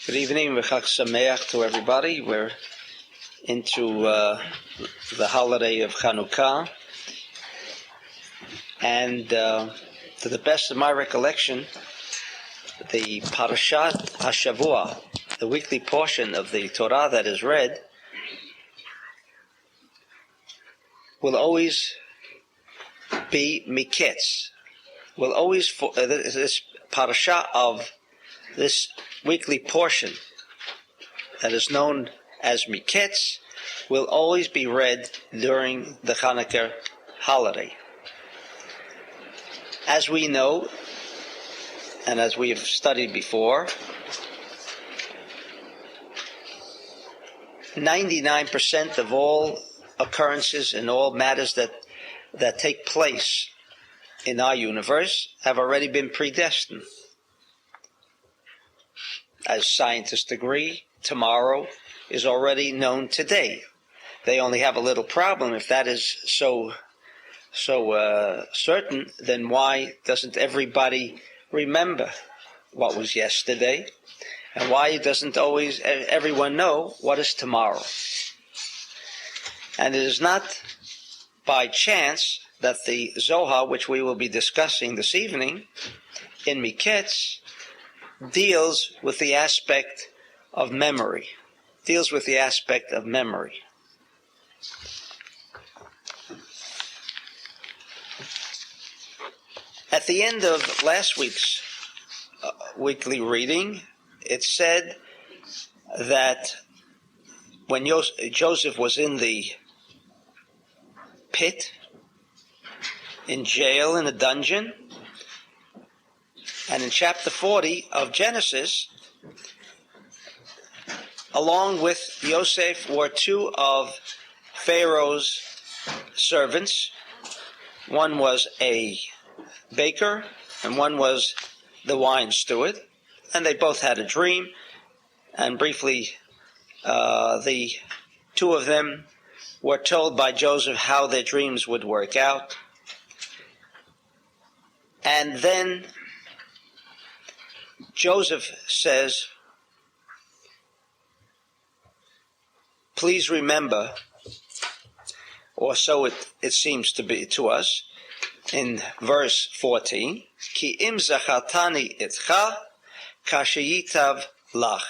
Good evening, Chag Sameach to everybody. We're into the holiday of Chanukah, and to the best of my recollection, the Parshat Hashavua, the weekly portion of the Torah that is read, will always be Miketz. Will always, this Parsha of this weekly portion that is known as Miketz will always be read during the Chanukah holiday. As we know, and as we have studied before, 99% of all occurrences and all matters that take place in our universe have already been predestined. As scientists agree, tomorrow is already known today. They only have a little problem. If that is so certain, then why doesn't everybody remember what was yesterday? And why doesn't always everyone know what is tomorrow? And it is not by chance that the Zohar, which we will be discussing this evening in Miketz, deals with the aspect of memory. At the end of last week's weekly reading, it said that when Joseph was in the pit, in jail, in a dungeon, and in chapter 40 of Genesis, along with Yosef were two of Pharaoh's servants. One was a baker and one was the wine steward, and they both had a dream. And briefly, the two of them were told by Joseph how their dreams would work out. And then Joseph says, please remember, or so it seems to be to us, in verse 14, Ki im zachartani itcha kasheyitav lach.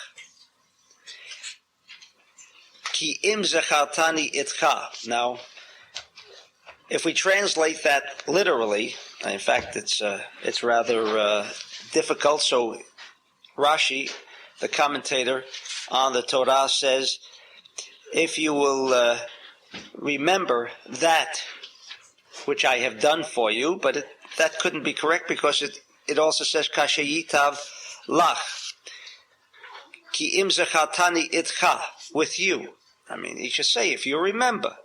Ki im zachartani itcha. Now, if we translate that literally, in fact, it's rather difficult. So Rashi, the commentator on the Torah, says, if you will remember that which I have done for you, but that couldn't be correct because it also says kasheyitav lach, ki im zachartani itcha, with you. I mean, he should say, if you remember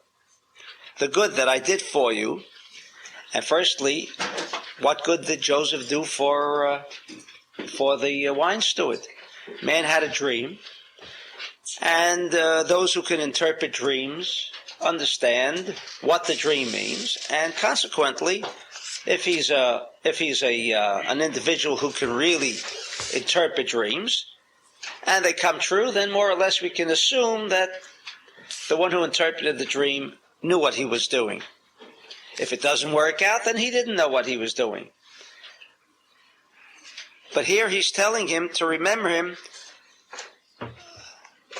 the good that I did for you. And firstly, what good did Joseph do for the wine steward? Man had a dream, and those who can interpret dreams understand what the dream means, and consequently, if he's an individual who can really interpret dreams, and they come true, then more or less we can assume that the one who interpreted the dream knew what he was doing. If it doesn't work out, then he didn't know what he was doing. But here he's telling him to remember him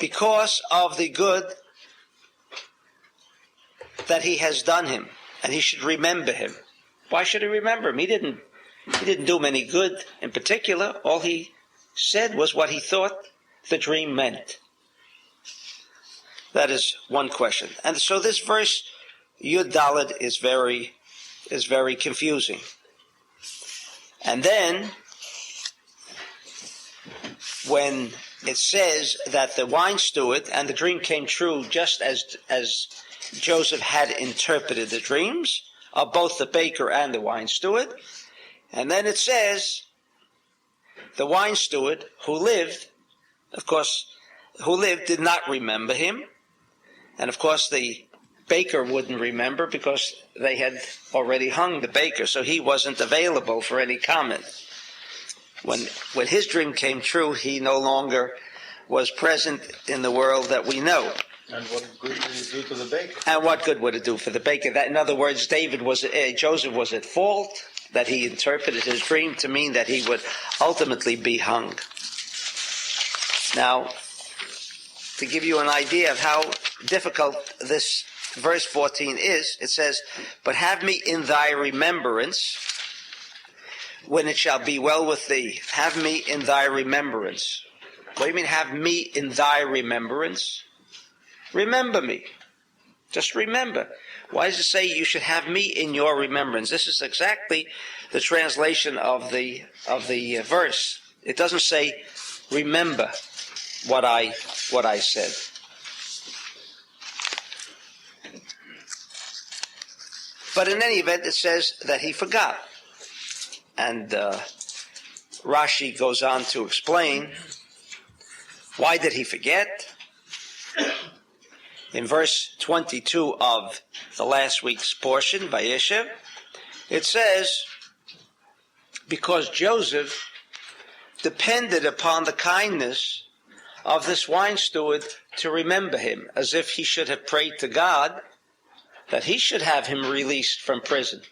because of the good that he has done him, and he should remember him. Why should he remember him? He didn't do him any good in particular. All he said was what he thought the dream meant. That is one question. And so this verse Yud Daled is very confusing. And then when it says that the wine steward and the dream came true just as Joseph had interpreted the dreams of both the baker and the wine steward, and then it says the wine steward who lived did not remember him, and of course the baker wouldn't remember because they had already hung the baker, so he wasn't available for any comment. When his dream came true, he no longer was present in the world that we know. And what good did it do to the baker? And what good would it do for the baker? That, in other words, Joseph was at fault, that he interpreted his dream to mean that he would ultimately be hung. Now, to give you an idea of how difficult this verse 14 is, it says, "But have me in thy remembrance when it shall be well with thee." Have me in thy remembrance. What do you mean, have me in thy remembrance? Remember me. Just remember. Why does it say you should have me in your remembrance? This is exactly the translation of the verse. It doesn't say remember what I said. But in any event, it says that he forgot. And Rashi goes on to explain, why did he forget? In verse 22 of the last week's portion, Vayeshev, it says, because Joseph depended upon the kindness of this wine steward to remember him, as if he should have prayed to God that he should have him released from prison.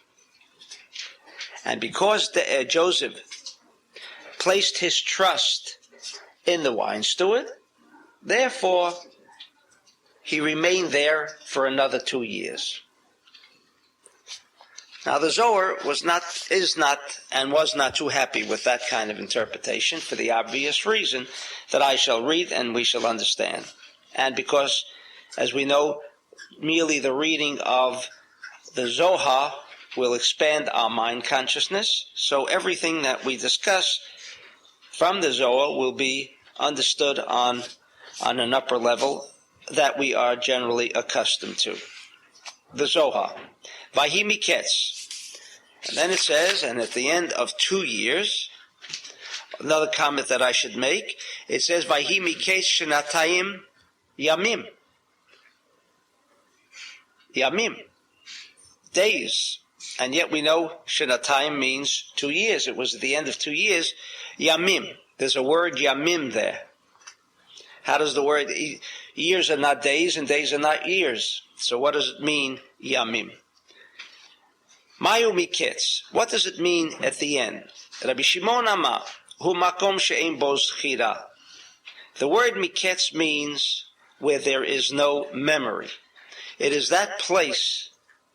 And because Joseph placed his trust in the wine steward, therefore he remained there for another 2 years. Now the Zohar is not, and was not too happy with that kind of interpretation for the obvious reason that I shall read and we shall understand. And because, as we know, merely the reading of the Zohar will expand our mind consciousness, so everything that we discuss from the Zohar will be understood on an upper level that we are generally accustomed to. The Zohar. Vahi Miketz. And then it says, and at the end of 2 years, another comment that I should make, it says, Vahi Miketz Shenatayim Yamim. Yamim. Days. And yet we know Shenatayim means 2 years. It was at the end of 2 years. Yamim. There's a word Yamim there. How does the word, years are not days and days are not years. So what does it mean, Yamim? Mayu Miketz. What does it mean at the end? Rabbi Shimon Amar, Hu Makom She'ein Bo Zchira. The word Miketz means where there is no memory. It is that place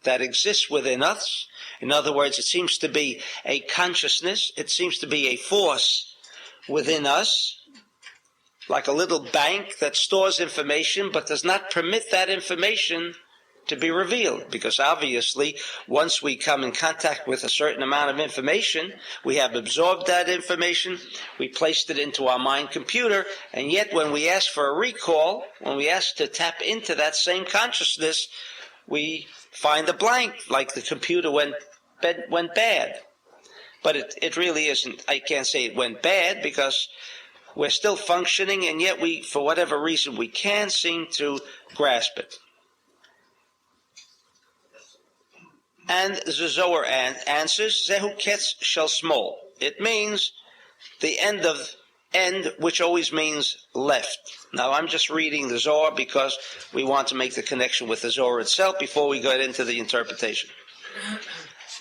that exists within us. In other words, it seems to be a consciousness. It seems to be a force within us, like a little bank that stores information but does not permit that information to be revealed. Because obviously, once we come in contact with a certain amount of information, we have absorbed that information, we placed it into our mind computer, and yet when we ask for a recall, when we ask to tap into that same consciousness, we find a blank, like the computer went bad. But it really isn't. I can't say it went bad because we're still functioning, and yet we, for whatever reason, we can't seem to grasp it. And the Zohar answers, Zehu Ketz Shel Smol. It means the end, which always means left. Now, I'm just reading the Zohar because we want to make the connection with the Zohar itself before we get into the interpretation.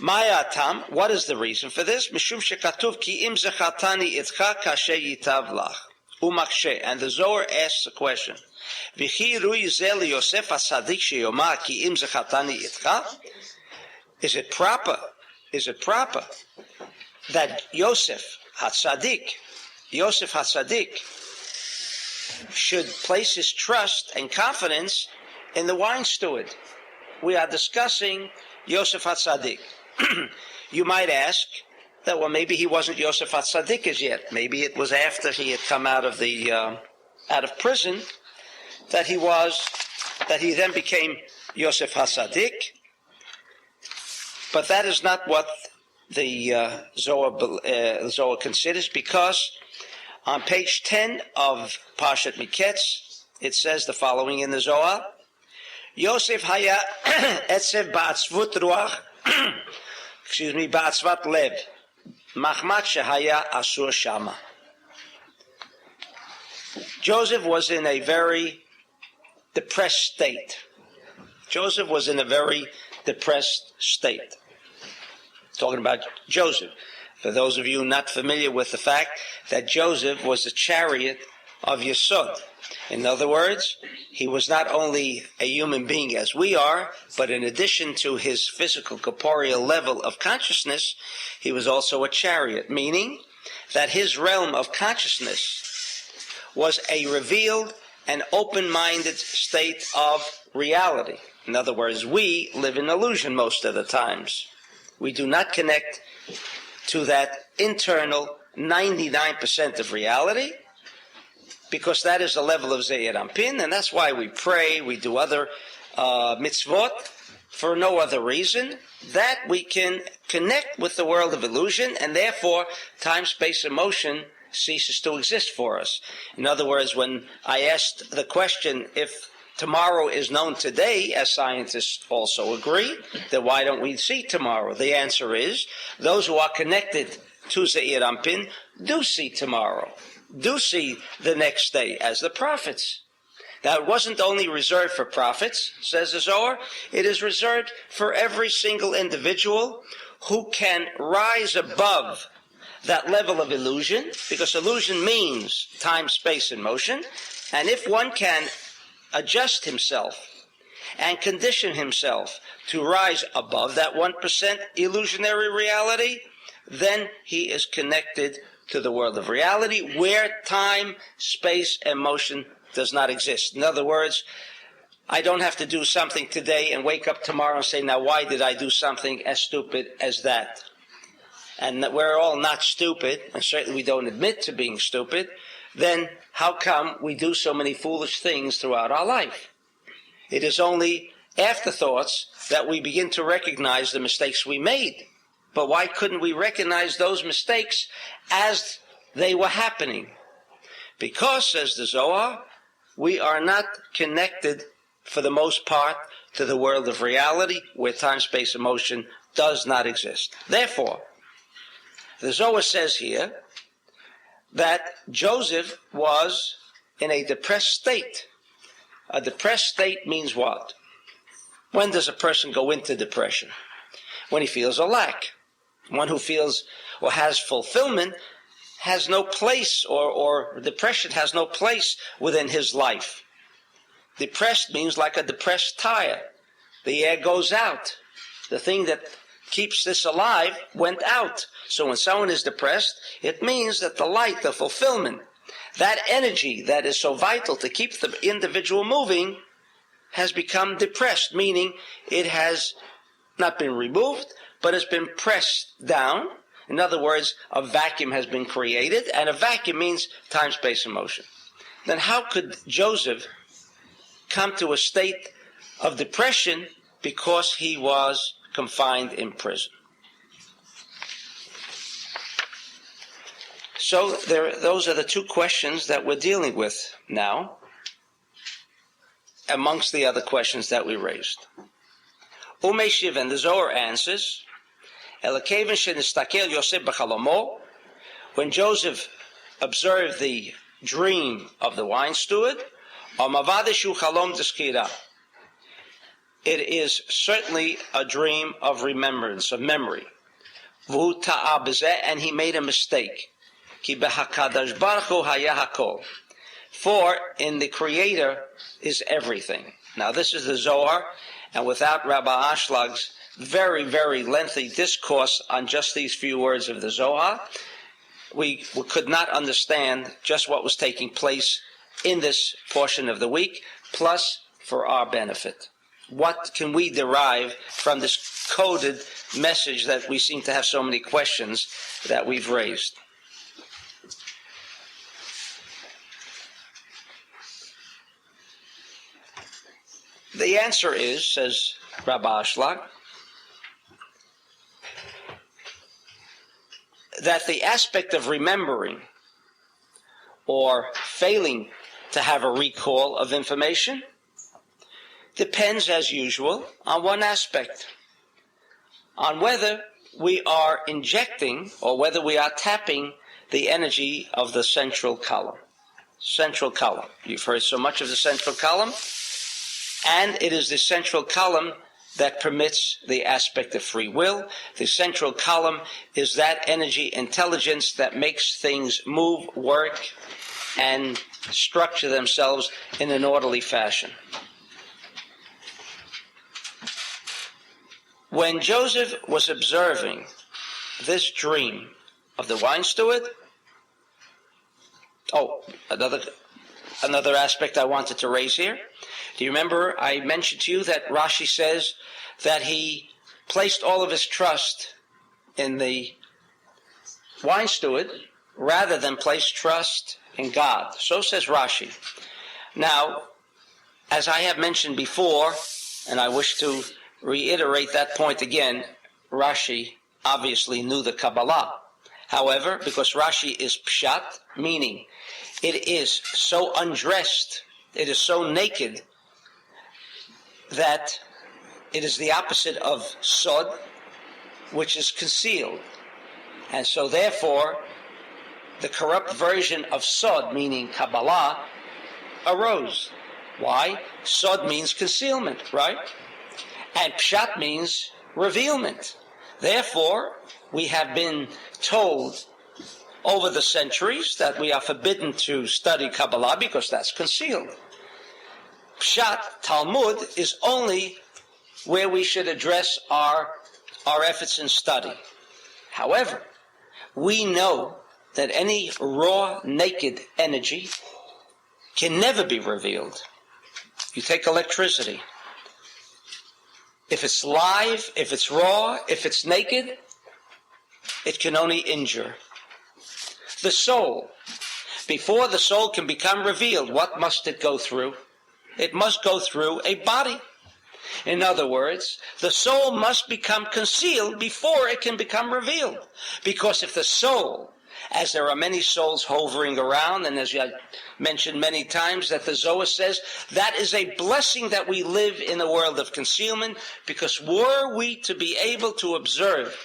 Maya Tam, what is the reason for this? Mishum shekatuv ki im zachatani itcha kashe yitav lach. Umakshe. And the Zohar asks a question. V'chi rui zel Yosef hasadik sheyomar ki im zachatani itcha? Is it proper that Yosef HaTzadik should place his trust and confidence in the wine steward? We are discussing Yosef HaTzadik. You might ask that, well, maybe he wasn't Yosef HaTzadik as yet. Maybe it was after he had come out of prison that he then became Yosef HaTzadik. But that is not what the Zohar considers, because on page 10 of Parshat Miketz, it says the following in the Zohar: Yosef haya etzev ba'atzvut ruach, ba'atzvat lev, machmat shehaya asur shama. Joseph was in a very depressed state. Joseph was in a very depressed state. Talking about Joseph. For those of you not familiar with the fact that Joseph was a chariot of Yesod. In other words, he was not only a human being as we are, but in addition to his physical corporeal level of consciousness, he was also a chariot, meaning that his realm of consciousness was a revealed and open-minded state of reality. In other words, we live in illusion most of the times. We do not connect to that internal 99% of reality, because that is the level of Zeir Anpin, and that's why we pray, we do other mitzvot, for no other reason, that we can connect with the world of illusion, and therefore time, space, and motion ceases to exist for us. In other words, when I asked the question, if tomorrow is known today, as scientists also agree, then why don't we see tomorrow? The answer is, those who are connected to Zeir Anpin do see tomorrow, do see the next day, as the prophets. Now, it wasn't only reserved for prophets, says the Zohar, it is reserved for every single individual who can rise above that level of illusion, because illusion means time, space, and motion, and if one can adjust himself and condition himself to rise above that 1% illusionary reality, then he is connected to the world of reality where time, space, and motion does not exist. In other words, I don't have to do something today and wake up tomorrow and say, now why did I do something as stupid as that? And that we're all not stupid, and certainly we don't admit to being stupid, then how come we do so many foolish things throughout our life? It is only afterthoughts that we begin to recognize the mistakes we made. But why couldn't we recognize those mistakes as they were happening? Because, says the Zohar, we are not connected, for the most part, to the world of reality where time, space, and motion does not exist. Therefore, the Zohar says here that Joseph was in a depressed state. A depressed state means what? When does a person go into depression? When he feels a lack. One who feels or has fulfillment has no place, or depression has no place within his life. Depressed means like a depressed tire. The air goes out. The thing that keeps this alive went out. So when someone is depressed, it means that the light, the fulfillment, that energy that is so vital to keep the individual moving has become depressed, meaning it has not been removed, but has been pressed down. In other words, a vacuum has been created, and a vacuum means time, space, and motion. Then how could Joseph come to a state of depression because he was confined in prison? So those are the two questions that we're dealing with now, amongst the other questions that we raised. Umeshiv, and the Zohar answers, when Joseph observed the dream of the wine steward, it is certainly a dream of remembrance, of memory. And he made a mistake. For in the Creator is everything. Now this is the Zohar, and without Rabbi Ashlag's very, very lengthy discourse on just these few words of the Zohar, we could not understand just what was taking place in this portion of the week, plus for our benefit. What can we derive from this coded message that we seem to have so many questions that we've raised? The answer is, says Rabbi Ashlag, that the aspect of remembering or failing to have a recall of information depends, as usual, on one aspect, on whether we are injecting or whether we are tapping the energy of the central column. central column. You've heard so much of the central column, and it is the central column that permits the aspect of free will. The central column is that energy intelligence that makes things move, work, and structure themselves in an orderly fashion. When Joseph was observing this dream of the wine steward, another aspect I wanted to raise here. Do you remember I mentioned to you that Rashi says that he placed all of his trust in the wine steward rather than place trust in God? So says Rashi. Now, as I have mentioned before, and I wish to reiterate that point again, Rashi obviously knew the Kabbalah. However, because Rashi is pshat, meaning it is so undressed, it is so naked, that it is the opposite of sod, which is concealed. And so therefore, the corrupt version of sod, meaning Kabbalah, arose. Why? Sod means concealment, right? And pshat means revealment. Therefore, we have been told over the centuries that we are forbidden to study Kabbalah because that's concealed. Pshat, Talmud, is only where we should address our efforts in study. However, we know that any raw, naked energy can never be revealed. You take electricity. If it's live, if it's raw, if it's naked, it can only injure. The soul, before the soul can become revealed, what must it go through? It must go through a body. In other words, the soul must become concealed before it can become revealed. Because if the soul, as there are many souls hovering around, and as I mentioned many times, that the Zohar says, that is a blessing that we live in a world of concealment, because were we to be able to observe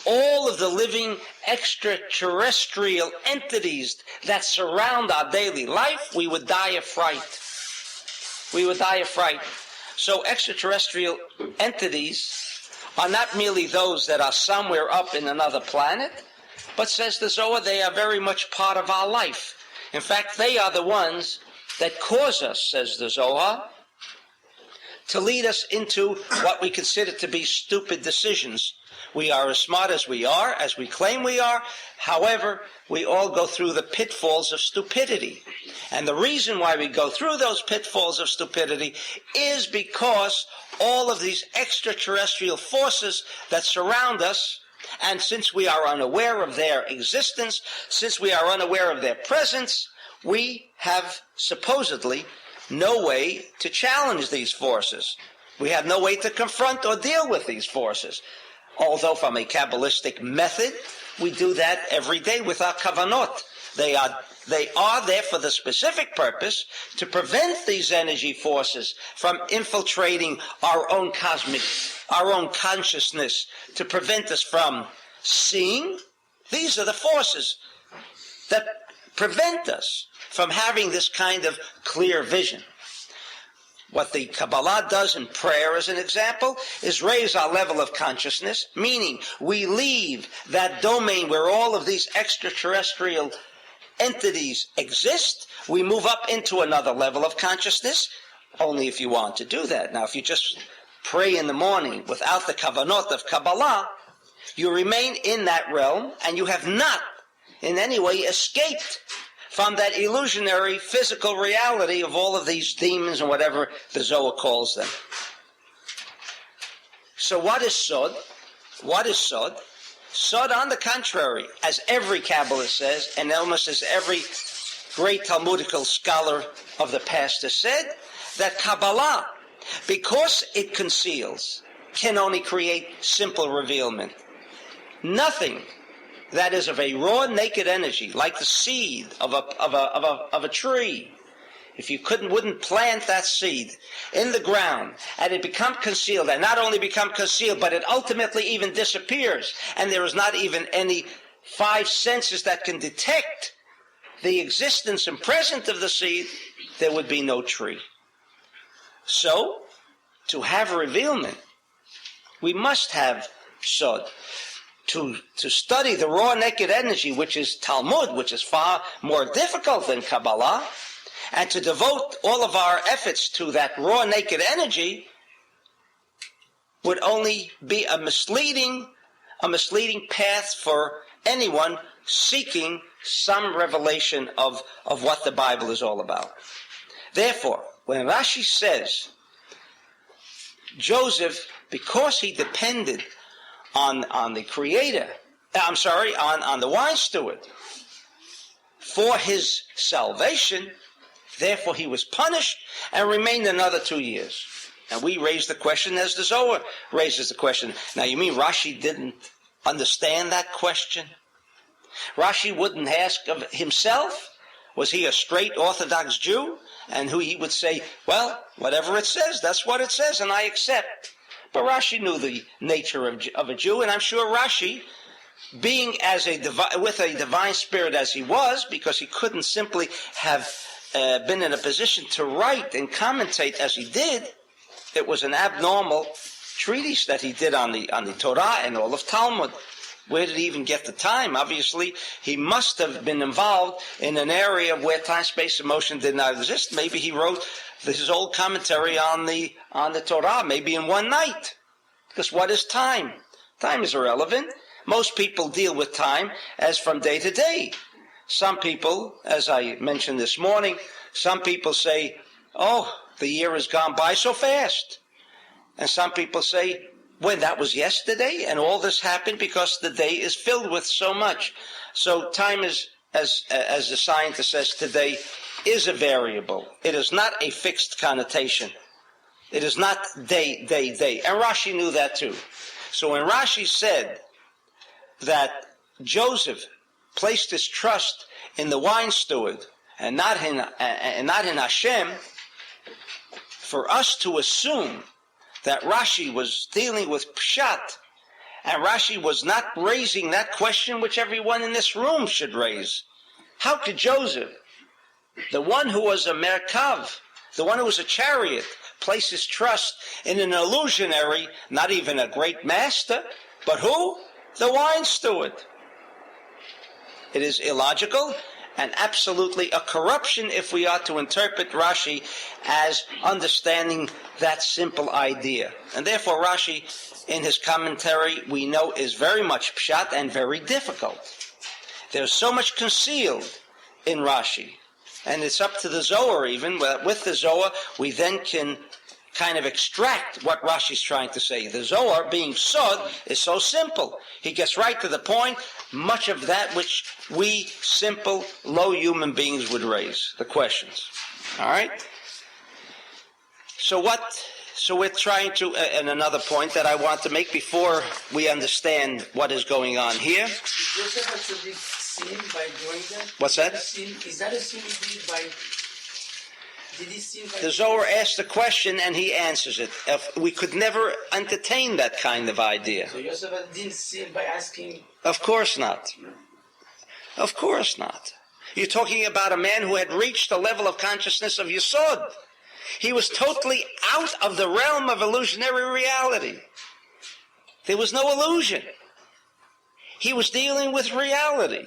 all of the living extraterrestrial entities that surround our daily life, we would die of fright. We would die of fright. So extraterrestrial entities are not merely those that are somewhere up in another planet, but says the Zohar, they are very much part of our life. In fact, they are the ones that cause us, says the Zohar, to lead us into what we consider to be stupid decisions. We are as smart as we are, as we claim we are. However, we all go through the pitfalls of stupidity. And the reason why we go through those pitfalls of stupidity is because all of these extraterrestrial forces that surround us, and since we are unaware of their existence, since we are unaware of their presence, we have supposedly no way to challenge these forces. We have no way to confront or deal with these forces. Although from a Kabbalistic method, we do that every day with our kavanot. They are there for the specific purpose to prevent these energy forces from infiltrating our own consciousness, to prevent us from seeing. These are the forces that prevent us from having this kind of clear vision. What the Kabbalah does in prayer, as an example, is raise our level of consciousness, meaning we leave that domain where all of these extraterrestrial entities exist. We move up into another level of consciousness, only if you want to do that. Now, if you just pray in the morning without the kavanot of Kabbalah, you remain in that realm, and you have not in any way escaped from that illusionary physical reality of all of these demons and whatever the Zohar calls them. So what is Sod? What is Sod? Sod, on the contrary, as every Kabbalist says, and almost as every great Talmudical scholar of the past has said, that Kabbalah, because it conceals, can only create simple revealment. Nothing that is of a raw, naked energy, like the seed of a tree. If you wouldn't plant that seed in the ground, and it become concealed, and not only become concealed, but it ultimately even disappears, and there is not even any five senses that can detect the existence and presence of the seed, there would be no tree. So, to have revealment, we must have sod. To study the raw naked energy, which is Talmud, which is far more difficult than Kabbalah, and to devote all of our efforts to that raw naked energy would only be a misleading path for anyone seeking some revelation of what the Bible is all about. Therefore, when Rashi says Joseph, because he depended on the Creator, on the wine steward for his salvation, therefore he was punished and remained another 2 years. And we raise the question as the Zohar raises the question. Now, you mean Rashi didn't understand that question? Rashi wouldn't ask of himself? Was he a straight Orthodox Jew? And who he would say, well, whatever it says, that's what it says, and I accept. But Rashi knew the nature of a Jew, and I'm sure Rashi, being with a divine spirit as he was, because he couldn't simply have been in a position to write and commentate as he did, it was an abnormal treatise that he did on the Torah and all of Talmud. Where did he even get the time? Obviously, he must have been involved in an area where time, space, and motion did not exist. Maybe he wrote his old commentary on the Torah, maybe in one night. Because what is time? Time is irrelevant. Most people deal with time as from day to day. Some people, as I mentioned this morning, some people say, oh, the year has gone by so fast. And some people say, when that was yesterday, and all this happened because the day is filled with so much. So time is, as the scientist says today, is a variable. It is not a fixed connotation. It is not day. And Rashi knew that too. So when Rashi said that Joseph placed his trust in the wine steward and not in Hashem, for us to assume that Rashi was dealing with Pshat, and Rashi was not raising that question which everyone in this room should raise. How could Joseph, the one who was a Merkav, the one who was a chariot, place his trust in an illusionary, not even a great master, but who? The wine steward. It is illogical and absolutely a corruption if we are to interpret Rashi as understanding that simple idea. And therefore Rashi, in his commentary, we know is very much pshat and very difficult. There's so much concealed in Rashi. And it's up to the Zohar even. With the Zohar, we then can kind of extract what Rashi's trying to say. The Zohar, being Sod, is so simple. He gets right to the point, much of that which we simple, low human beings would raise, the questions. All right? So we're trying to, and another point that I want to make before we understand what is going on here. Did Joseph actually sin by doing that? What's that? Is that a sin he did by... Did he sin by... The Zohar asks the question and he answers it. We could never entertain that kind of idea. So Joseph didn't sin by asking... Of course not. Of course not. You're talking about a man who had reached the level of consciousness of Yesod. He was totally out of the realm of illusionary reality. There was no illusion. He was dealing with reality.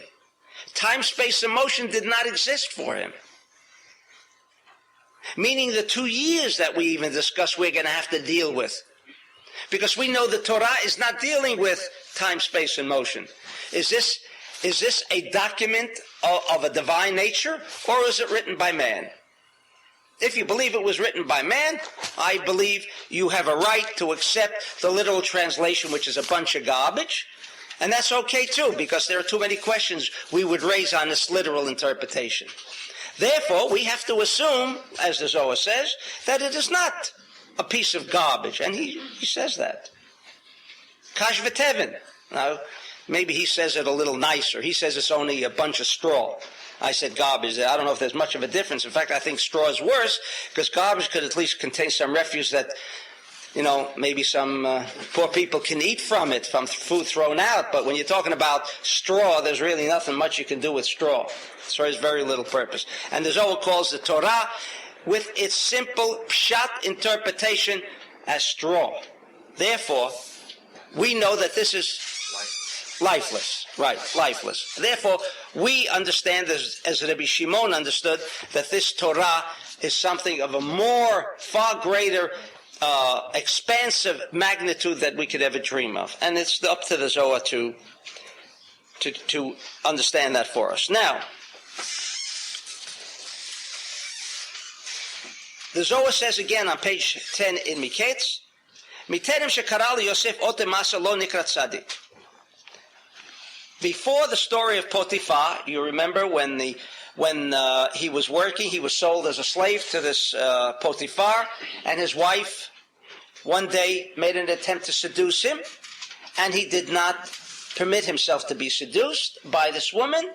Time, space, and motion did not exist for him. Meaning the 2 years that we even discussed we're going to have to deal with. Because we know the Torah is not dealing with time, space, and motion. Is this a document of a divine nature, or is it written by man? If you believe it was written by man, I believe you have a right to accept the literal translation, which is a bunch of garbage. And that's okay too, because there are too many questions we would raise on this literal interpretation. Therefore, we have to assume, as the Zohar says, that it is not a piece of garbage. And he says that. Kash v'tevin. Now, maybe he says it a little nicer. He says it's only a bunch of straw. I said garbage. I don't know if there's much of a difference. In fact, I think straw is worse, because garbage could at least contain some refuse that maybe some poor people can eat from it, from food thrown out. But when you're talking about straw, there's really nothing much you can do with straw. So there's very little purpose. And the Zohar calls the Torah, with its simple pshat interpretation, as straw. Therefore, we know that this is lifeless. Right, lifeless. Therefore, we understand, as Rabbi Shimon understood, that this Torah is something of a far greater, expansive magnitude that we could ever dream of. And it's up to the Zohar to understand that for us. Now, the Zohar says again on page 10 in Miketz, Miterem shekara Yosef otem masa lo nikra tzadik. Before the story of Potiphar, you remember when he was working, he was sold as a slave to this Potiphar, and his wife one day made an attempt to seduce him, and he did not permit himself to be seduced by this woman,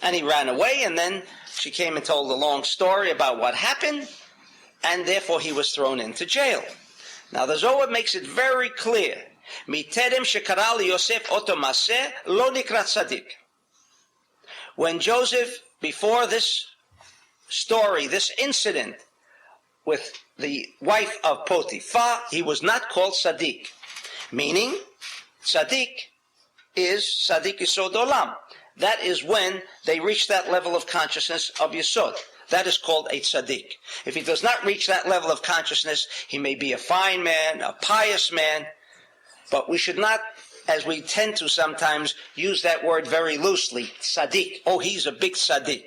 and he ran away, and then she came and told a long story about what happened, and therefore he was thrown into jail. Now the Zohar makes it very clear, Miterem shekara Yosef oto maseh lo nikra tzadik. When Joseph, before this story, this incident with the wife of Potiphar, he was not called tzaddik. Meaning, tzaddik is yisod olam. That is when they reach that level of consciousness of yisod. That is called a tzaddik. If he does not reach that level of consciousness, he may be a fine man, a pious man, but we should not, as we tend to sometimes, use that word very loosely, tzaddik. Oh, he's a big tzaddik.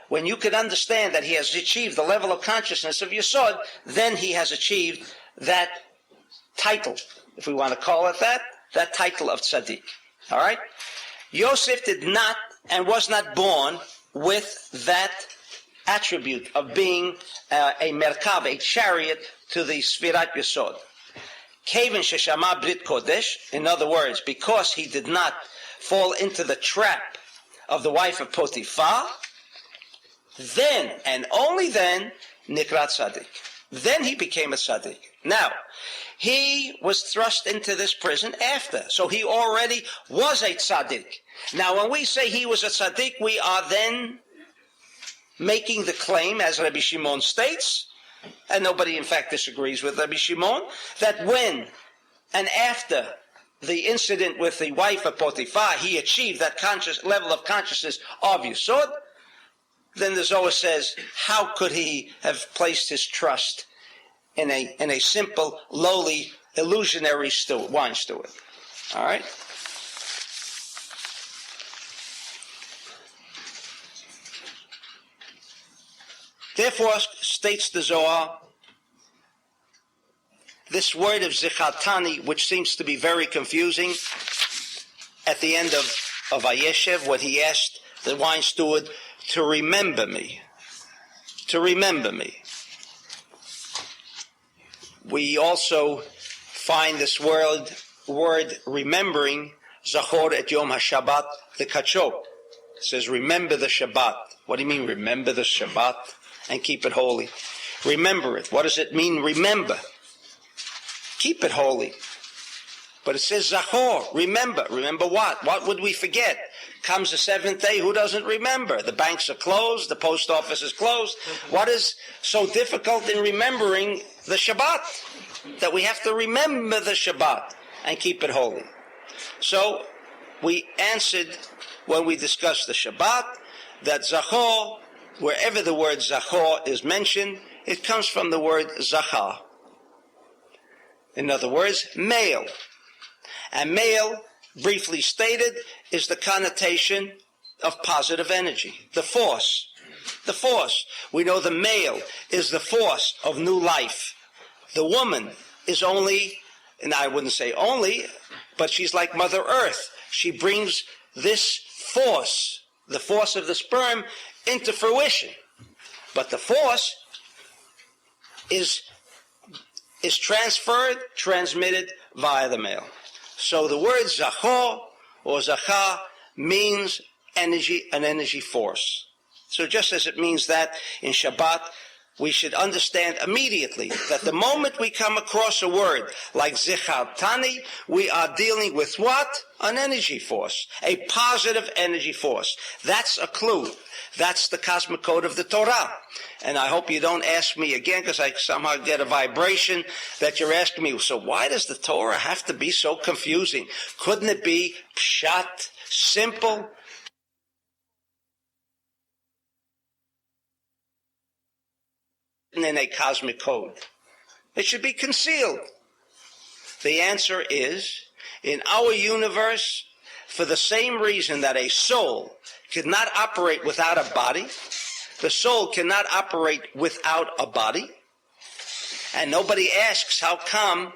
When you can understand that he has achieved the level of consciousness of Yesod, then he has achieved that title, if we want to call it that title of tzaddik. All right? Yosef did not and was not born with that attribute of being a merkav, a chariot to the Sfirat Yesod. Kevin sheshama brit kodesh, in other words, because he did not fall into the trap of the wife of Potiphar, then, and only then, nikrat tzaddik. Then he became a tzaddik. Now, he was thrust into this prison after, so he already was a tzaddik. Now, when we say he was a tzaddik, we are then making the claim, as Rabbi Shimon states, and nobody in fact disagrees with Rabbi Shimon, that when and after the incident with the wife of Potiphar, he achieved that level of consciousness of Yesod, then the Zohar says, how could he have placed his trust in a simple, lowly, illusionary wine steward? All right? Therefore, states the Zohar, this word of zichatani, which seems to be very confusing, at the end of Vayeshev, what he asked the wine steward, to remember me. To remember me. We also find this word remembering, Zachor et Yom HaShabbat L'Kacho. It says, remember the Shabbat. What do you mean, remember the Shabbat? And keep it holy. Remember it. What does it mean, remember? Keep it holy. But it says Zachor, remember. Remember what? What would we forget? Comes the seventh day, who doesn't remember? The banks are closed, the post office is closed. What is so difficult in remembering the Shabbat? That we have to remember the Shabbat and keep it holy. So, we answered when we discussed the Shabbat, that Zachor, wherever the word Zachor is mentioned, it comes from the word Zachar. In other words, male. And male, briefly stated, is the connotation of positive energy, the force. The force. We know the male is the force of new life. The woman is only, and I wouldn't say only, but she's like Mother Earth. She brings this force, the force of the sperm, into fruition. But the force is transmitted via the male. So the word Zachor or Zachar means energy, an energy force. So just as it means that in Shabbat, we should understand immediately that the moment we come across a word like zichartani, we are dealing with what? An energy force, a positive energy force. That's a clue. That's the cosmic code of the Torah. And I hope you don't ask me again, because I somehow get a vibration that you're asking me, so why does the Torah have to be so confusing? Couldn't it be pshat, simple? In a cosmic code. It should be concealed. The answer is, in our universe, for the same reason that a soul could not operate without a body, the soul cannot operate without a body, and nobody asks how come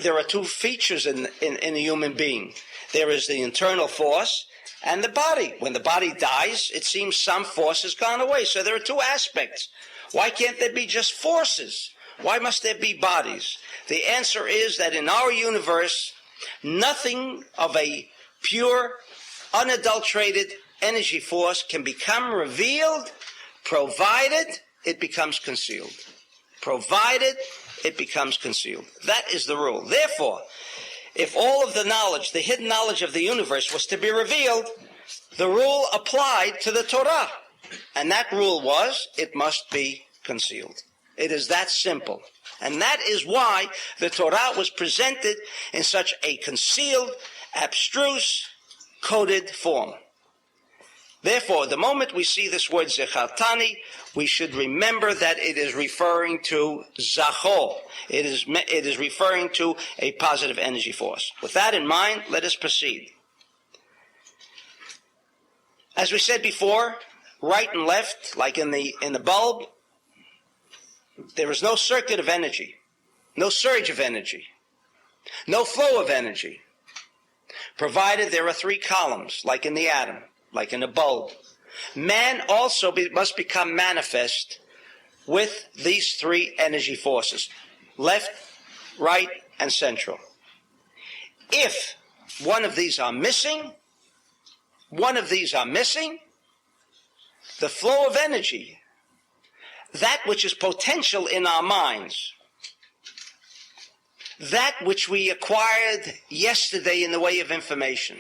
there are two features in a human being. There is the internal force and the body. When the body dies, it seems some force has gone away. So there are two aspects. Why can't there be just forces? Why must there be bodies? The answer is that in our universe, nothing of a pure, unadulterated energy force can become revealed, provided it becomes concealed. Provided it becomes concealed. That is the rule. Therefore, if all of the knowledge, the hidden knowledge of the universe was to be revealed, the rule applied to the Torah. And that rule was, it must be concealed. It is that simple. And that is why the Torah was presented in such a concealed, abstruse, coded form. Therefore, the moment we see this word zechartani, we should remember that it is referring to zachor. It is referring to a positive energy force. With that in mind, let us proceed. As we said before, right and left, like in the bulb, there is no circuit of energy, no surge of energy, no flow of energy, provided there are three columns, like in the atom, like in a bulb. Man also must become manifest with these three energy forces, left, right, and central. If one of these are missing, the flow of energy, that which is potential in our minds, that which we acquired yesterday in the way of information,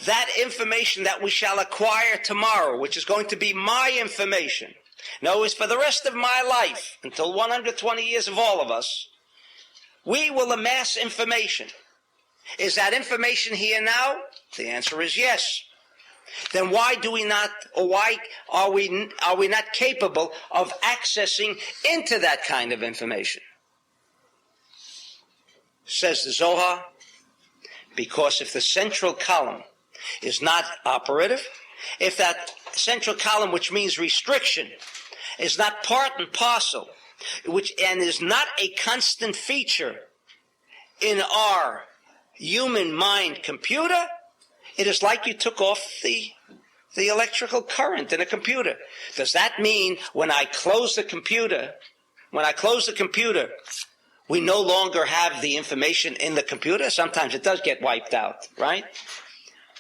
that information that we shall acquire tomorrow, which is going to be my information. No, it's for the rest of my life, until 120 years of all of us, we will amass information. Is that information here now? The answer is yes. Then why do we not, or why are we not capable of accessing into that kind of information? Says the Zohar, because if the central column is not operative, if that central column, which means restriction, is not part and parcel, and is not a constant feature in our human mind computer, it is like you took off the electrical current in a computer. Does that mean when I close the computer, we no longer have the information in the computer? Sometimes it does get wiped out, right?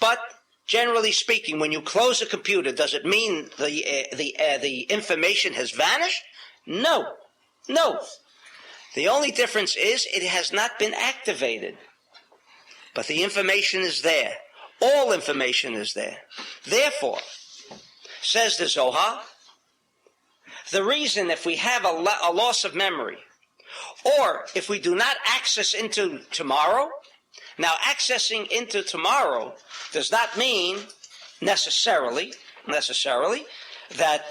But generally speaking, when you close a computer, does it mean the information has vanished? No. The only difference is it has not been activated. But the information is there. All information is there. Therefore, says the Zohar, the reason if we have a loss of memory, or if we do not access into tomorrow, now accessing into tomorrow does not mean necessarily that,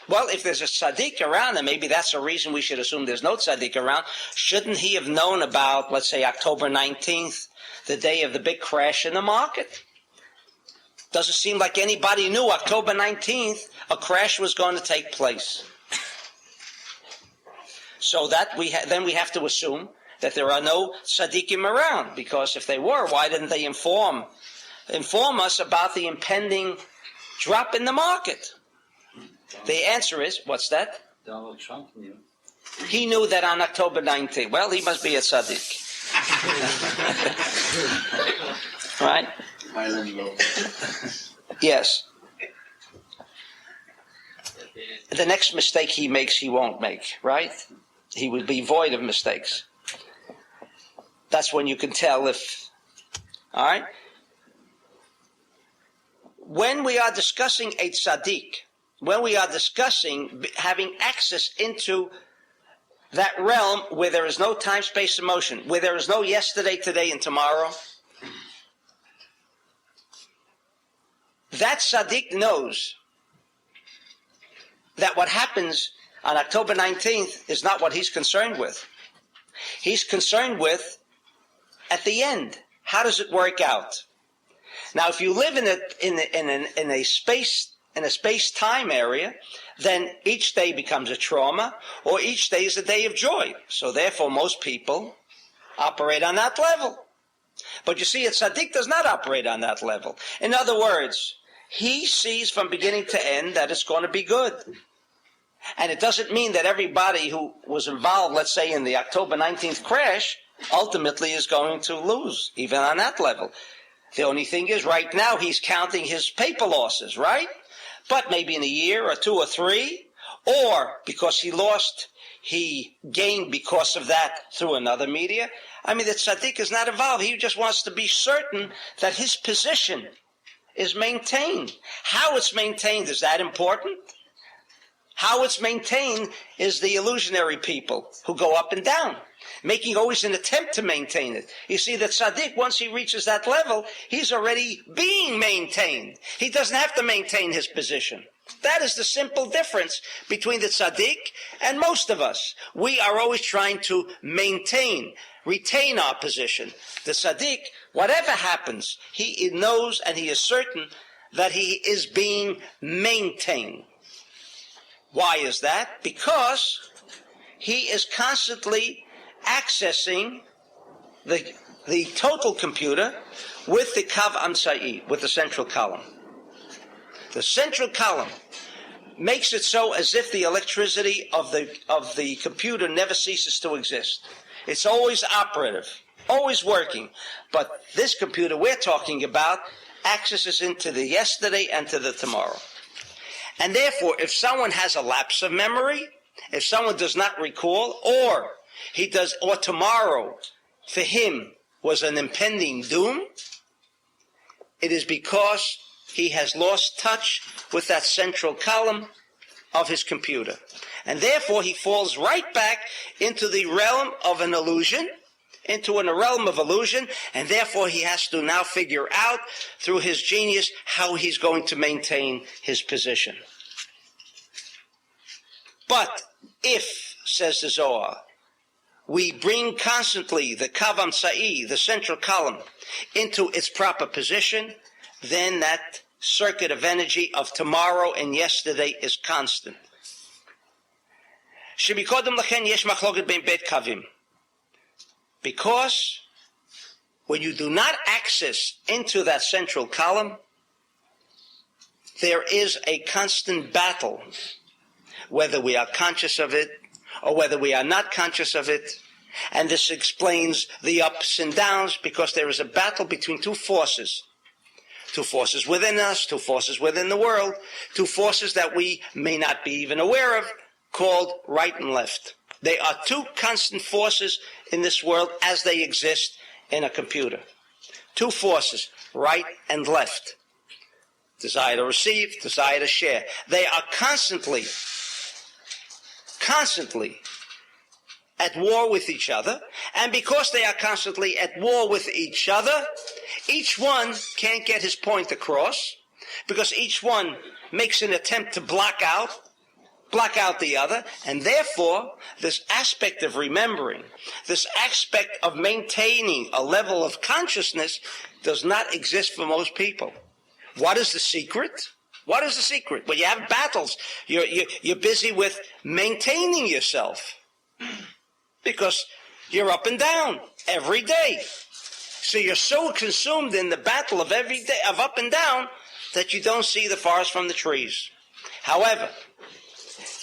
if there's a tzaddik around, and maybe that's a reason we should assume there's no tzaddik around, shouldn't he have known about, let's say, October 19th, the day of the big crash in the market? Doesn't seem like anybody knew October 19th a crash was going to take place. So that then we have to assume that there are no tzaddikim around, because if they were, why didn't they inform us about the impending drop in the market? The answer is, what's that? Donald Trump knew. He knew that on October 19th. Well, he must be a tzaddik. Right? Island Law. Yes. the next mistake he makes, he won't make, right? He would be void of mistakes. That's when you can tell if, all right? When we are discussing a tzaddik, when we are discussing having access into that realm where there is no time, space, and motion, where there is no yesterday, today, and tomorrow, that tzaddik knows that what happens on October 19th is not what he's concerned with. He's concerned with, at the end, how does it work out? Now, if you live in a space-time area, then each day becomes a trauma, or each day is a day of joy. So therefore, most people operate on that level. But you see, a tzaddik does not operate on that level. In other words, he sees from beginning to end that it's going to be good. And it doesn't mean that everybody who was involved, let's say, in the October 19th crash, ultimately is going to lose, even on that level. The only thing is, right now, he's counting his paper losses, right? But maybe in a year or 2 or 3, or because he lost, he gained because of that through another media. I mean, the tzaddik is not involved. He just wants to be certain that his position is maintained. How it's maintained, is that important? How it's maintained is the illusionary people who go up and down, making always an attempt to maintain it. You see, the tzaddik, once he reaches that level, he's already being maintained. He doesn't have to maintain his position. That is the simple difference between the tzaddik and most of us. We are always trying to retain our position. The tzaddik, whatever happens, he knows and he is certain that he is being maintained. Why is that? Because he is constantly accessing the total computer with the kav amsai, with the central column. The central column makes it so as if the electricity of the computer never ceases to exist. It's always operative, always working. But this computer we're talking about accesses into the yesterday and to the tomorrow. And therefore, if someone has a lapse of memory, if someone does not recall, or tomorrow for him was an impending doom, it is because he has lost touch with that central column of his computer. And therefore, he falls right back into the realm of an illusion, and therefore he has to now figure out through his genius how he's going to maintain his position. But if, says the Zohar, we bring constantly the kav amsai, the central column, into its proper position, then that circuit of energy of tomorrow and yesterday is constant. Because when you do not access into that central column, there is a constant battle, whether we are conscious of it or whether we are not conscious of it. And this explains the ups and downs, because there is a battle between two forces within us, two forces within the world, two forces that we may not be even aware of, called right and left. They are two constant forces in this world as they exist in a computer. Two forces, right and left. Desire to receive, desire to share. They are constantly at war with each other. And because they are constantly at war with each other, each one can't get his point across, because each one makes an attempt to block out the other, and therefore this aspect of remembering, this aspect of maintaining a level of consciousness does not exist for most people. What is the secret? What is the secret? When you have battles, you're busy with maintaining yourself, because you're up and down every day. So you're so consumed in the battle of every day, of up and down, that you don't see the forest from the trees. However,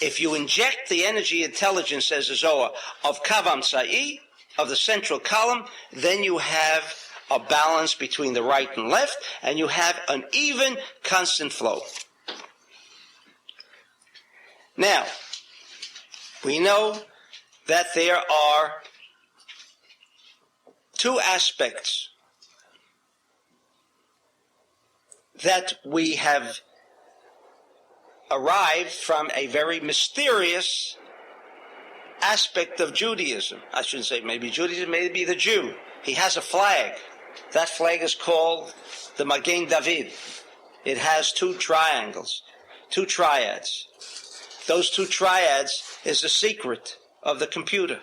if you inject the energy intelligence, says the Zohar, of kav amsai, of the central column, then you have a balance between the right and left, and you have an even, constant flow. Now, we know that there are two aspects that we have arrived from a very mysterious aspect of Judaism. I shouldn't say maybe Judaism, maybe the Jew. He has a flag. That flag is called the Magen David. It has two triangles, two triads. Those two triads is the secret of the computer.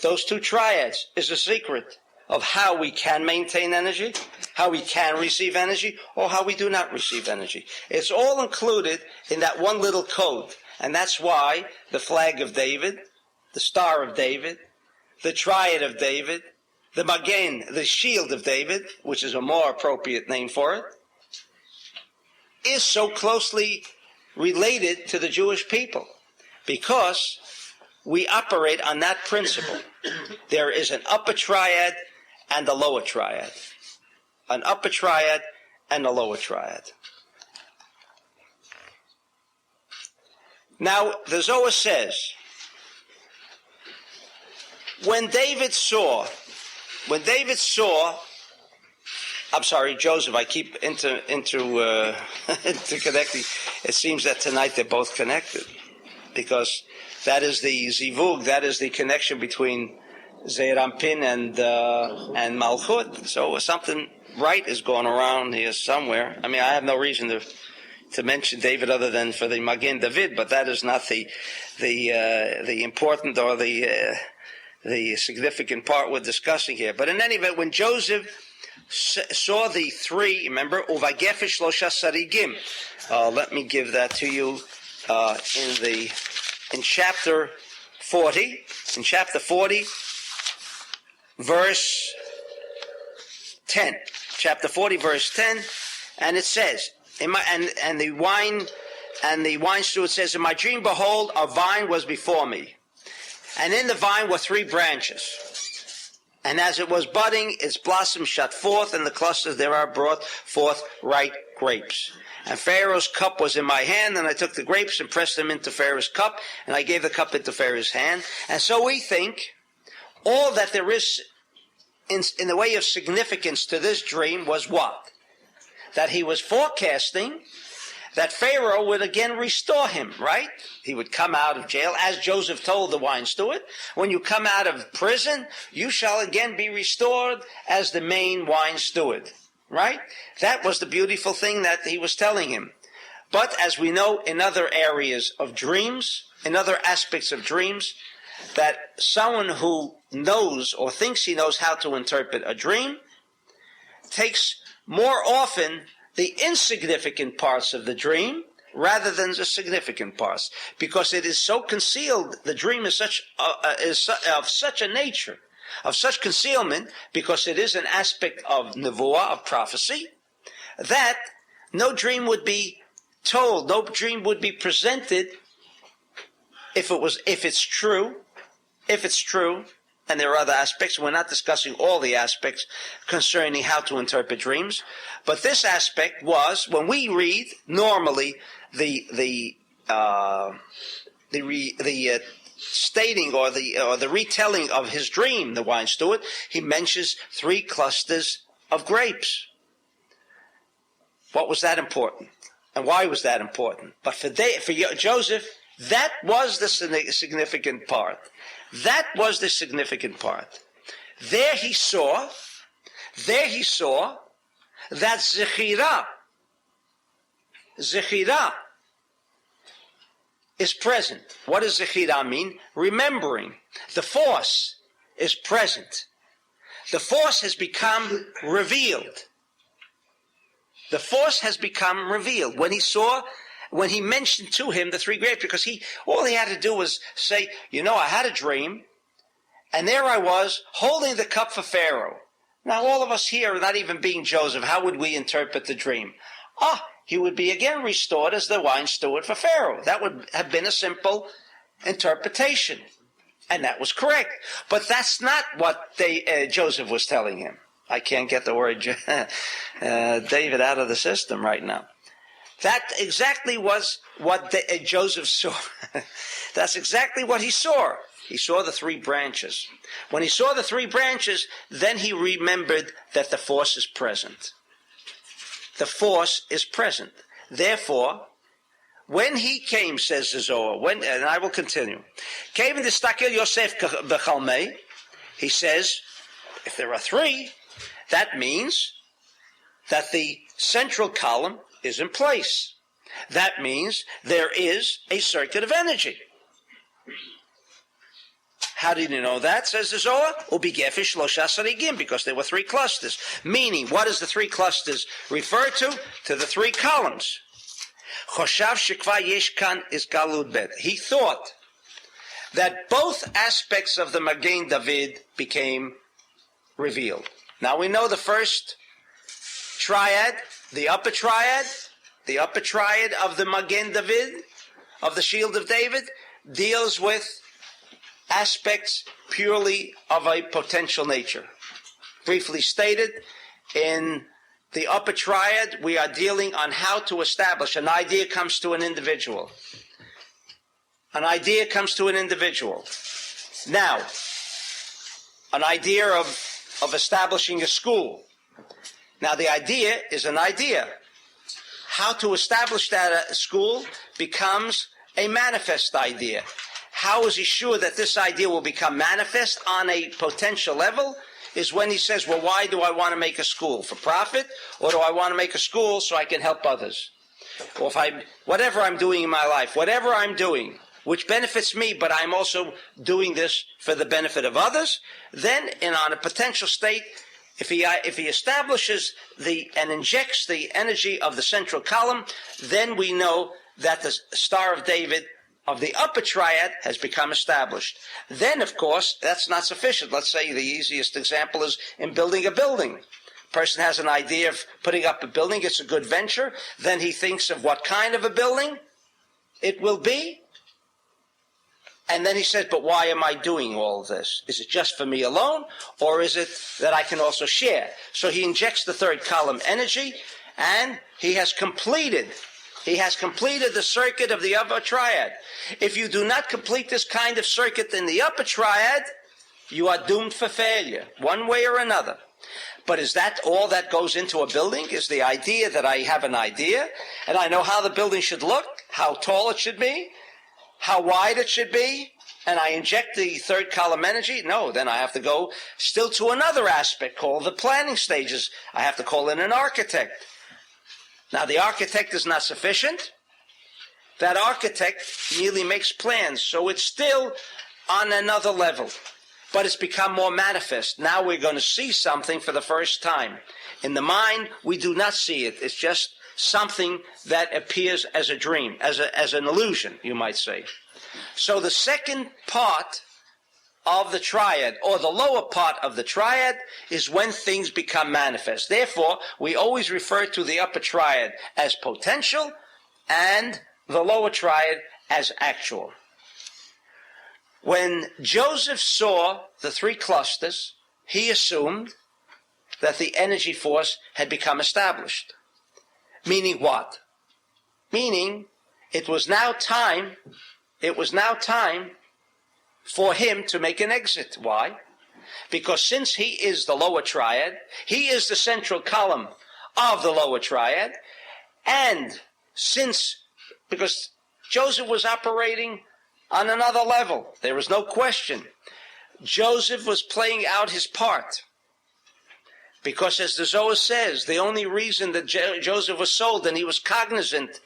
Those two triads is the secret of how we can maintain energy, how we can receive energy, or how we do not receive energy. It's all included in that one little code. And that's why the flag of David, the Star of David, the Triad of David, the Magen, the Shield of David, which is a more appropriate name for it, is so closely related to the Jewish people, because we operate on that principle. There is an upper triad and a lower triad. An upper triad and a lower triad. Now, the Zohar says, when David saw, I'm sorry, Joseph, I keep interconnecting. It seems that tonight they're both connected, because that is the zivug, that is the connection between Zeir Anpin and Malchut. So something right is going around here somewhere. I mean, I have no reason to mention David other than for the Magen David, but that is not the important or the significant part we're discussing here. But in any event, when Joseph saw the three, remember, Uvagefesh Losha Sarigim. Let me give that to you in chapter 40. In chapter 40, verse 10. Chapter 40, verse 10, and it says, and the wine steward says, in my dream, behold, a vine was before me, and in the vine were three branches. And as it was budding, its blossoms shot forth, and the clusters thereof brought forth ripe grapes. And Pharaoh's cup was in my hand, and I took the grapes and pressed them into Pharaoh's cup, and I gave the cup into Pharaoh's hand. And so we think all that there is in the way of significance to this dream was what? That he was forecasting that Pharaoh would again restore him, right? He would come out of jail, as Joseph told the wine steward, when you come out of prison, you shall again be restored as the main wine steward, right? That was the beautiful thing that he was telling him. But as we know in other areas of dreams, in other aspects of dreams, that someone who knows or thinks he knows how to interpret a dream takes more often the insignificant parts of the dream rather than the significant parts, because it is so concealed. The dream is of such a nature, of such concealment, because it is an aspect of nevuah, of prophecy, that no dream would be told, no dream would be presented if it's true, and there are other aspects. We're not discussing all the aspects concerning how to interpret dreams, but this aspect was, when we read normally the stating or the retelling of his dream, the wine steward, he mentions three clusters of grapes. What was that important, and why was that important? But for Joseph, that was the significant part. That was the significant part. There he saw that Zechirah is present. What does Zechirah mean? Remembering. The force is present. The force has become revealed. The force has become revealed. When he mentioned to him the three grapes, because all he had to do was say, I had a dream, and there I was holding the cup for Pharaoh. Now all of us here, not even being Joseph, how would we interpret the dream? He would be again restored as the wine steward for Pharaoh. That would have been a simple interpretation, and that was correct. But that's not what Joseph was telling him. I can't get the word David out of the system right now. That exactly was what Joseph saw. That's exactly what he saw. He saw the three branches. When he saw the three branches, then he remembered that the force is present. The force is present. Therefore, when he came, says the Zohar, and I will continue, came in the Stakel Yosef Bechalmei, he says, if there are three, that means that the central column is in place. That means there is a circuit of energy. How did you know that, says the Zohar? Ubigefish Losha Sarigim, because there were three clusters. Meaning, what does the three clusters refer to? To the three columns. Choshav Shekva Yesh Kan is Galud Bet. He thought that both aspects of the Magen David became revealed. Now we know the first triad, the upper triad of the Magen David, of the Shield of David, deals with aspects purely of a potential nature. Briefly stated, in the upper triad, we are dealing on how to establish. An idea comes to an individual. An idea comes to an individual. Now, an idea of establishing a school. Now, the idea is an idea. How to establish that school becomes a manifest idea. How is he sure that this idea will become manifest on a potential level? Is when he says, well, why do I want to make a school? For profit? Or do I want to make a school so I can help others? Or whatever I'm doing in my life, whatever I'm doing, which benefits me, but I'm also doing this for the benefit of others, then on a potential state, if he establishes and injects the energy of the central column, then we know that the Star of David of the upper triad has become established. Then, of course, that's not sufficient. Let's say the easiest example is in building a building. A person has an idea of putting up a building. It's a good venture. Then he thinks of what kind of a building it will be. And then he says, but why am I doing all of this? Is it just for me alone? Or is it that I can also share? So he injects the third column energy, and he has completed the circuit of the upper triad. If you do not complete this kind of circuit in the upper triad, you are doomed for failure, one way or another. But is that all that goes into a building? Is the idea that I have an idea, and I know how the building should look, how tall it should be, how wide it should be, and I inject the third column energy? No, then I have to go still to another aspect called the planning stages. I have to call in an architect. Now, the architect is not sufficient. That architect merely makes plans, so it's still on another level. But it's become more manifest. Now we're going to see something for the first time. In the mind, we do not see it. It's just something that appears as a dream, as an illusion, you might say. So the second part of the triad, or the lower part of the triad, is when things become manifest. Therefore, we always refer to the upper triad as potential and the lower triad as actual. When Joseph saw the three clusters, he assumed that the energy force had become established. Meaning what? Meaning it was now time for him to make an exit. Why? Because since he is the lower triad, he is the central column of the lower triad, and because Joseph was operating on another level, there was no question. Joseph was playing out his part. Because as the Zohar says, the only reason that Joseph was sold, and he was cognizant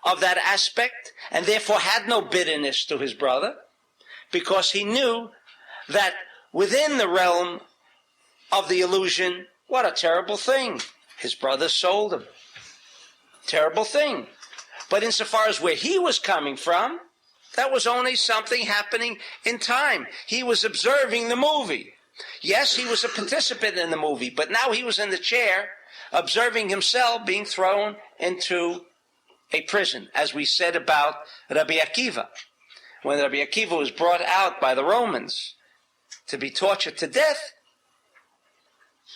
of that aspect, and therefore had no bitterness to his brother, because he knew that within the realm of the illusion, what a terrible thing. His brother sold him. Terrible thing. But insofar as where he was coming from, that was only something happening in time. He was observing the movie. Yes, he was a participant in the movie, but now he was in the chair observing himself being thrown into a prison, as we said about Rabbi Akiva. When Rabbi Akiva was brought out by the Romans to be tortured to death,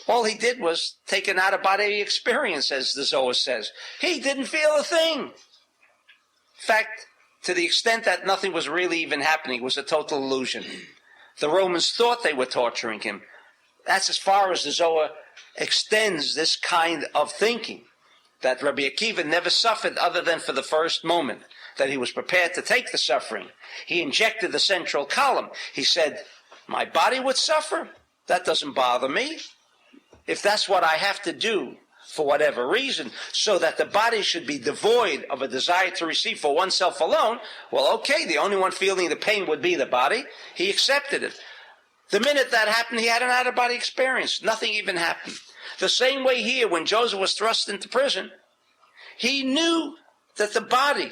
All he did was take an out-of-body experience, as the Zohar says. He didn't feel a thing. In fact, to the extent that nothing was really even happening, it was a total illusion. The Romans thought they were torturing him. That's as far as the Zohar extends this kind of thinking, that Rabbi Akiva never suffered other than for the first moment, that he was prepared to take the suffering. He injected the central column. He said, my body would suffer? That doesn't bother me. If that's what I have to do for whatever reason, so that the body should be devoid of a desire to receive for oneself alone, well, okay, the only one feeling the pain would be the body. He accepted it. The minute that happened, he had an out-of-body experience. Nothing even happened. The same way here, when Joseph was thrust into prison, he knew that the body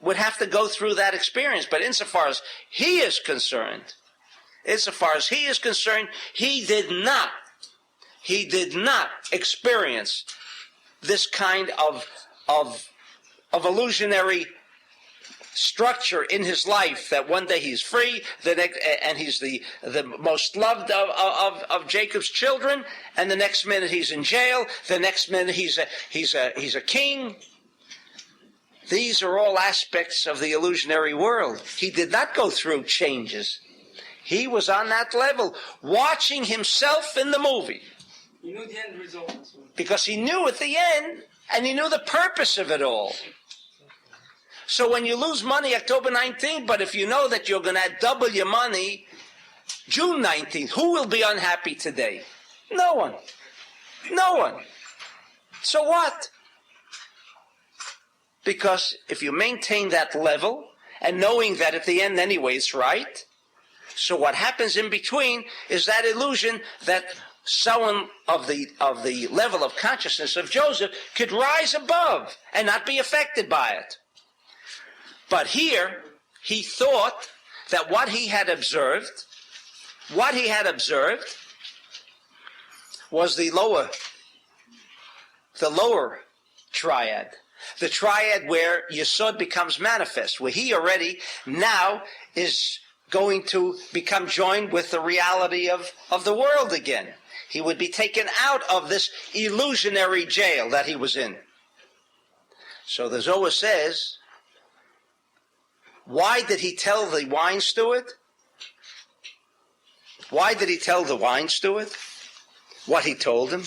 would have to go through that experience. But insofar as he is concerned, he did not experience this kind of illusionary structure in his life, that one day he's free, and he's the most loved of Jacob's children, and the next minute he's in jail, the next minute he's a king. These are all aspects of the illusionary world. He did not go through changes. He was on that level, watching himself in the movie. You knew the end result. Because he knew at the end, and he knew the purpose of it all. So when you lose money October 19th, but if you know that you're going to double your money June 19th, who will be unhappy today? No one. No one. So what? Because if you maintain that level, and knowing that at the end anyway it's right, so what happens in between is that illusion that someone of the level of consciousness of Joseph could rise above and not be affected by it. But here, he thought that what he had observed was the lower triad. The triad where Yesod becomes manifest, where he already now is going to become joined with the reality of the world again. He would be taken out of this illusionary jail that he was in. So the Zohar says, why did he tell the wine steward? Why did he tell the wine steward what he told him?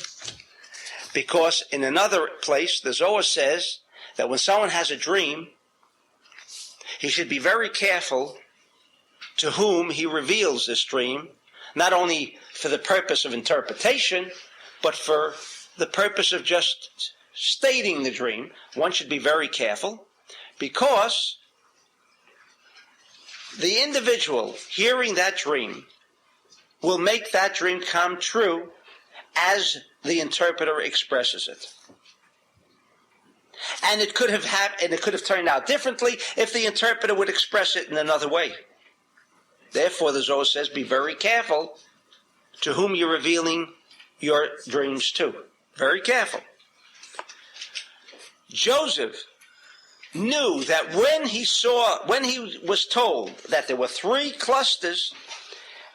Because in another place, the Zohar says that when someone has a dream, he should be very careful to whom he reveals this dream, not only for the purpose of interpretation, but for the purpose of just stating the dream. One should be very careful, because the individual hearing that dream will make that dream come true as the interpreter expresses it. And it could have turned out differently if the interpreter would express it in another way. Therefore, the Zohar says, be very careful to whom you're revealing your dreams to. Very careful. Joseph knew that when he was told that there were 3 clusters,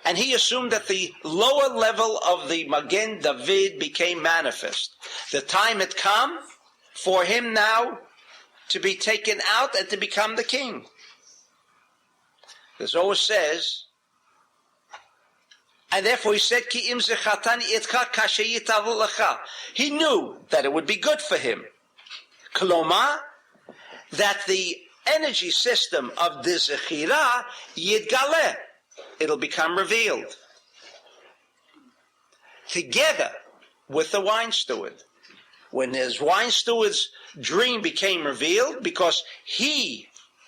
and he assumed that the lower level of the Magen David became manifest, the time had come for him now to be taken out and to become the king. The Zohar says, and therefore he said, Ki im zechatani itcha kashe yitavu lecha. He knew that it would be good for him. Kloma, that the energy system of the zechira yidgaleh, it'll become revealed. Together with the wine steward. When his wine steward's dream became revealed, because he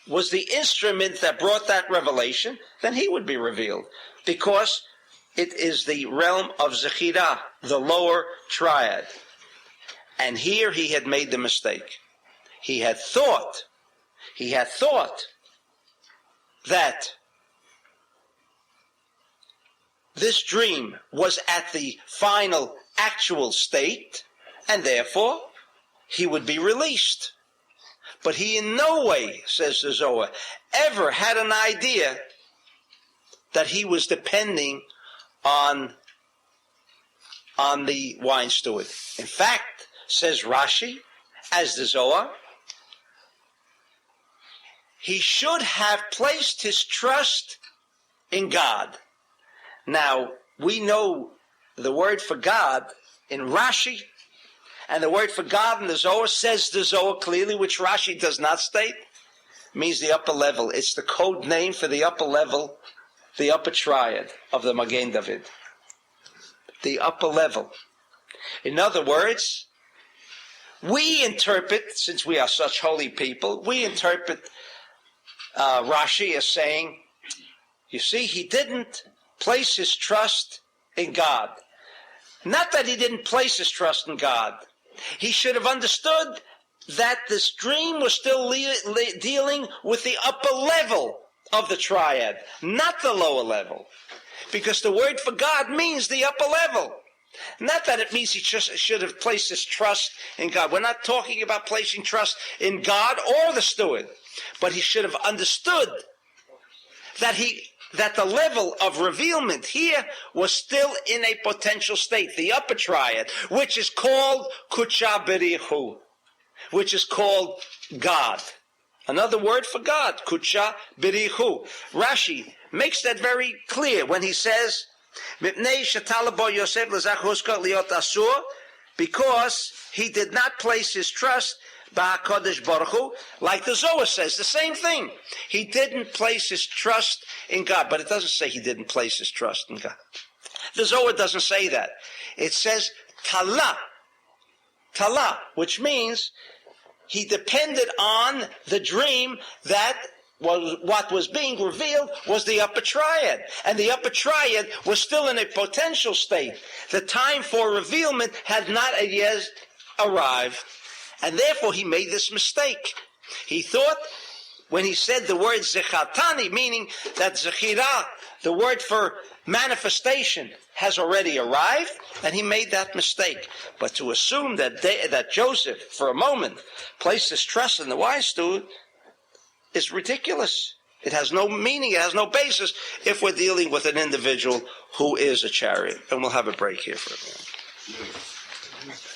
was the instrument that brought that revelation, then he would be revealed. Because it is the realm of Zechirah, the lower triad. And here he had made the mistake. He had thought that this dream was at the final actual state, and therefore he would be released. But he in no way, says the Zohar, ever had an idea that he was depending on on the wine steward. In fact, says Rashi, as the Zohar, he should have placed his trust in God. Now, we know the word for God in Rashi, and the word for God in the Zohar, says the Zohar clearly, which Rashi does not state, means the upper level. It's the code name for the upper level, the upper triad of the Magen David. The upper level. In other words, we interpret, since we are such holy people, we interpret Rashi as saying, you see, he didn't place his trust in God. Not that he didn't place his trust in God. He should have understood that this dream was still dealing with the upper level of the triad, not the lower level. Because the word for God means the upper level. Not that it means he just should have placed his trust in God. We're not talking about placing trust in God or the steward. But he should have understood that the level of revealment here was still in a potential state, the upper triad, which is called Kucha B'rihu, which is called God. Another word for God, Kucha B'rihu. Rashi makes that very clear when he says, because he did not place his trust b'HaKadosh Baruch Hu, like the Zohar says, the same thing. He didn't place his trust in God, but it doesn't say he didn't place his trust in God. The Zohar doesn't say that. It says Tala, which means he depended on the dream that what was being revealed was the upper triad. And the upper triad was still in a potential state. The time for revealment had not yet arrived. And therefore he made this mistake. He thought, when he said the word Zechatani, meaning that Zechirah, the word for manifestation, has already arrived, and he made that mistake. But to assume that Joseph, for a moment, placed his trust in the wine steward is ridiculous. It has no meaning, it has no basis if we're dealing with an individual who is a chariot. And we'll have a break here for a minute.